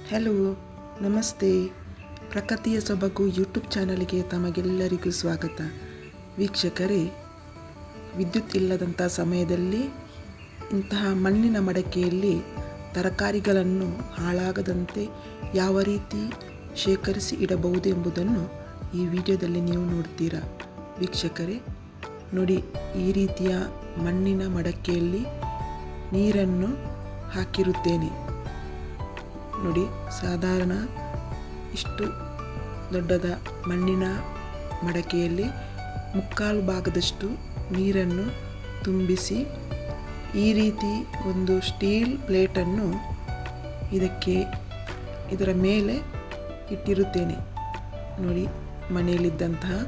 Hello, ನಮಸ್ತೆ. ಪ್ರಕೃತಿಯ ಸೊಬಗು ಯೂಟ್ಯೂಬ್ ಚಾನಲ್ಗೆ ತಮಗೆಲ್ಲರಿಗೂ ಸ್ವಾಗತ. ವೀಕ್ಷಕರೇ, ವಿದ್ಯುತ್ ಇಲ್ಲದಂಥ ಸಮಯದಲ್ಲಿ ಇಂತಹ ಮಣ್ಣಿನ ಮಡಕೆಯಲ್ಲಿ ತರಕಾರಿಗಳನ್ನು ಹಾಳಾಗದಂತೆ ಯಾವ ರೀತಿ ಶೇಖರಿಸಿ ಇಡಬಹುದು ಎಂಬುದನ್ನು ಈ ವಿಡಿಯೋದಲ್ಲಿ ನೀವು ನೋಡ್ತೀರಾ. ವೀಕ್ಷಕರೇ ನೋಡಿ, ಈ ರೀತಿಯ ಮಣ್ಣಿನ ಮಡಕೆಯಲ್ಲಿ ನೀರನ್ನು ಹಾಕಿರುತ್ತೇನೆ ನೋಡಿ. ಸಾಧಾರಣ ಇಷ್ಟು ದೊಡ್ಡದ ಮಣ್ಣಿನ ಮಡಕೆಯಲ್ಲಿ ಮುಕ್ಕಾಲು ಭಾಗದಷ್ಟು ನೀರನ್ನು ತುಂಬಿಸಿ ಈ ರೀತಿ ಒಂದು ಸ್ಟೀಲ್ ಪ್ಲೇಟನ್ನು ಇದರ ಮೇಲೆ ಇಟ್ಟಿರುತ್ತೇನೆ ನೋಡಿ. ಮನೆಯಲ್ಲಿದ್ದಂತಹ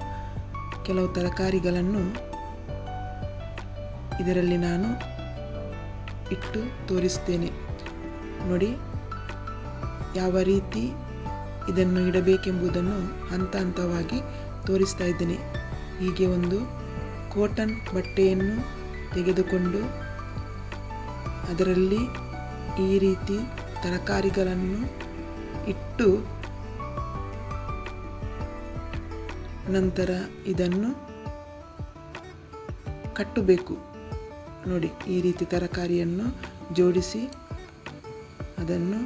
ಕೆಲವು ತರಕಾರಿಗಳನ್ನು ಇದರಲ್ಲಿ ನಾನು ಇಟ್ಟು ತೋರಿಸ್ತೇನೆ ನೋಡಿ. ಯಾವ ರೀತಿ ಇದನ್ನು ಇಡಬೇಕೆಂಬುದನ್ನು ಹಂತ ಹಂತವಾಗಿ ತೋರಿಸ್ತಾ ಇದ್ದೇನೆ. ಹೀಗೆ ಒಂದು ಕಾಟನ್ ಬಟ್ಟೆಯನ್ನು ತೆಗೆದುಕೊಂಡು ಅದರಲ್ಲಿ ಈ ರೀತಿ ತರಕಾರಿಗಳನ್ನು ಇಟ್ಟು ನಂತರ ಇದನ್ನು ಕಟ್ಟಬೇಕು ನೋಡಿ. ಈ ರೀತಿ ತರಕಾರಿಯನ್ನು ಜೋಡಿಸಿ ಅದನ್ನು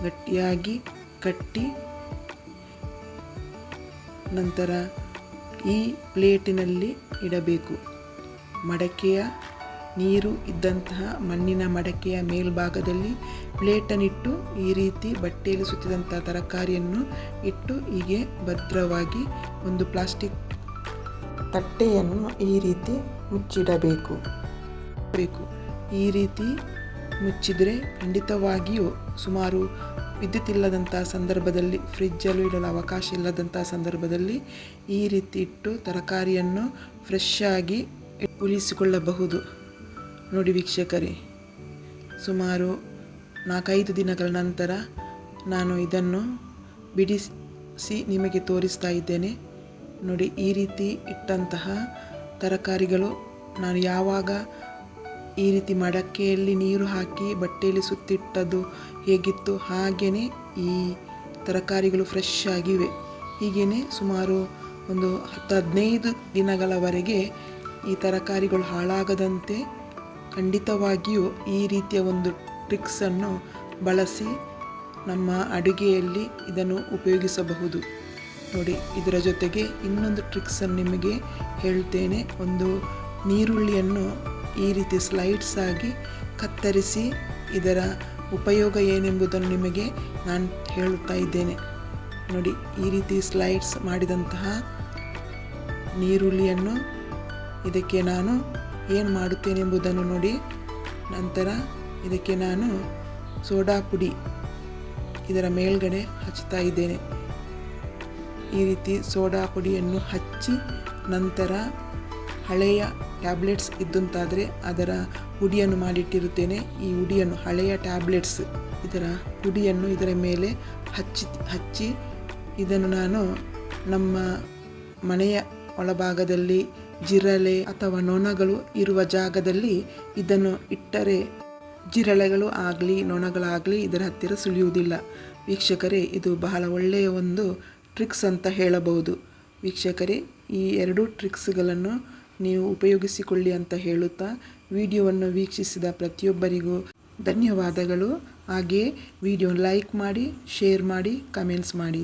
ಗಟ್ಟಿಯಾಗಿ ಕಟ್ಟಿ ನಂತರ ಈ ಪ್ಲೇಟಿನಲ್ಲಿ ಇಡಬೇಕು. ಮಡಕೆಯ ನೀರು ಇದ್ದಂತಹ ಮಣ್ಣಿನ ಮಡಕೆಯ ಮೇಲ್ಭಾಗದಲ್ಲಿ ಪ್ಲೇಟನ್ನಿಟ್ಟು ಈ ರೀತಿ ಬಟ್ಟೆಯಲ್ಲಿ ಸುತ್ತಿದಂಥ ತರಕಾರಿಯನ್ನು ಇಟ್ಟು ಹೀಗೆ ಭದ್ರವಾಗಿ ಒಂದು ಪ್ಲಾಸ್ಟಿಕ್ ತಟ್ಟೆಯನ್ನು ಈ ರೀತಿ ಮುಚ್ಚಿಡಬೇಕು. ಈ ರೀತಿ ಮುಚ್ಚಿದರೆ ಖಂಡಿತವಾಗಿಯೂ ಸುಮಾರು ವಿದ್ಯುತ್ ಇಲ್ಲದಂಥ ಸಂದರ್ಭದಲ್ಲಿ, ಫ್ರಿಜ್ಜಲ್ಲೂ ಇಡಲು ಅವಕಾಶ ಇಲ್ಲದಂಥ ಸಂದರ್ಭದಲ್ಲಿ ಈ ರೀತಿ ಇಟ್ಟು ತರಕಾರಿಯನ್ನು ಫ್ರೆಶ್ ಆಗಿ ಉಳಿಸಿಕೊಳ್ಳಬಹುದು ನೋಡಿ. ವೀಕ್ಷಕರೇ, ಸುಮಾರು 4-5 ದಿನಗಳ ನಂತರ ನಾನು ಇದನ್ನು ಬಿಡಿಸಿ ನಿಮಗೆ ತೋರಿಸ್ತಾ ಇದ್ದೇನೆ ನೋಡಿ. ಈ ರೀತಿ ಇಟ್ಟಂತಹ ತರಕಾರಿಗಳು ನಾನು ಯಾವಾಗ ಈ ರೀತಿ ಮಡಕೆಯಲ್ಲಿ ನೀರು ಹಾಕಿ ಬಟ್ಟೆಯಲ್ಲಿ ಸುತ್ತಿಟ್ಟದ್ದು ಹೇಗಿತ್ತು ಹಾಗೆಯೇ ಈ ತರಕಾರಿಗಳು ಫ್ರೆಶ್ ಆಗಿವೆ. ಹೀಗೆಯೇ ಸುಮಾರು ಒಂದು 10-15 ದಿನಗಳವರೆಗೆ ಈ ತರಕಾರಿಗಳು ಹಾಳಾಗದಂತೆ ಖಂಡಿತವಾಗಿಯೂ ಈ ರೀತಿಯ ಒಂದು ಟ್ರಿಕ್ಸನ್ನು ಬಳಸಿ ನಮ್ಮ ಅಡುಗೆಯಲ್ಲಿ ಇದನ್ನು ಉಪಯೋಗಿಸಬಹುದು ನೋಡಿ. ಇದರ ಜೊತೆಗೆ ಇನ್ನೊಂದು ಟ್ರಿಕ್ಸನ್ನು ನಿಮಗೆ ಹೇಳ್ತೇನೆ. ಒಂದು ನೀರುಳ್ಳಿಯನ್ನು ಈ ರೀತಿ ಸ್ಲೈಡ್ಸ್ ಆಗಿ ಕತ್ತರಿಸಿ ಇದರ ಉಪಯೋಗ ಏನೆಂಬುದನ್ನು ನಿಮಗೆ ನಾನು ಹೇಳುತ್ತಾ ಇದ್ದೇನೆ ನೋಡಿ. ಈ ರೀತಿ ಸ್ಲೈಡ್ಸ್ ಮಾಡಿದಂತಹ ನೀರುಳ್ಳಿಯನ್ನು ಇದಕ್ಕೆ ನಾನು ಏನು ಮಾಡುತ್ತೇನೆ ಎಂಬುದನ್ನು ನೋಡಿ. ನಂತರ ಇದಕ್ಕೆ ನಾನು ಸೋಡಾ ಪುಡಿ ಇದರ ಮೇಲ್ಗಡೆ ಹಚ್ಚುತ್ತಾ ಇದ್ದೇನೆ. ಈ ರೀತಿ ಸೋಡಾ ಪುಡಿಯನ್ನು ಹಚ್ಚಿ ನಂತರ ಹಳೆಯ ಟ್ಯಾಬ್ಲೆಟ್ಸ್ ಇದ್ದಂತಾದರೆ ಅದರ ಪುಡಿಯನ್ನು ಮಾಡಿಟ್ಟಿರುತ್ತೇನೆ. ಈ ಹುಡಿಯನ್ನು, ಹಳೆಯ ಟ್ಯಾಬ್ಲೆಟ್ಸ್ ಇದರ ಪುಡಿಯನ್ನು ಇದರ ಮೇಲೆ ಹಚ್ಚಿ ಇದನ್ನು ನಾನು ನಮ್ಮ ಮನೆಯ ಒಳಭಾಗದಲ್ಲಿ ಜಿರಳೆ ಅಥವಾ ನೊಣಗಳು ಇರುವ ಜಾಗದಲ್ಲಿ ಇದನ್ನು ಇಟ್ಟರೆ ಜಿರಳೆಗಳು ಆಗಲಿ ನೊಣಗಳಾಗಲಿ ಇದರ ಹತ್ತಿರ ಸುಳಿಯುವುದಿಲ್ಲ. ವೀಕ್ಷಕರೇ, ಇದು ಬಹಳ ಒಳ್ಳೆಯ ಒಂದು ಟ್ರಿಕ್ಸ್ ಅಂತ ಹೇಳಬಹುದು. ವೀಕ್ಷಕರೇ, ಈ 2 ಟ್ರಿಕ್ಸ್ಗಳನ್ನು ನೀವು ಉಪಯೋಗಿಸಿಕೊಳ್ಳಿ ಅಂತ ಹೇಳುತ್ತಾ ವಿಡಿಯೋವನ್ನು ವೀಕ್ಷಿಸಿದ ಪ್ರತಿಯೊಬ್ಬರಿಗೂ ಧನ್ಯವಾದಗಳು. ಹಾಗೆಯೇ ವಿಡಿಯೋ ಲೈಕ್ ಮಾಡಿ, ಶೇರ್ ಮಾಡಿ, ಕಮೆಂಟ್ಸ್ ಮಾಡಿ.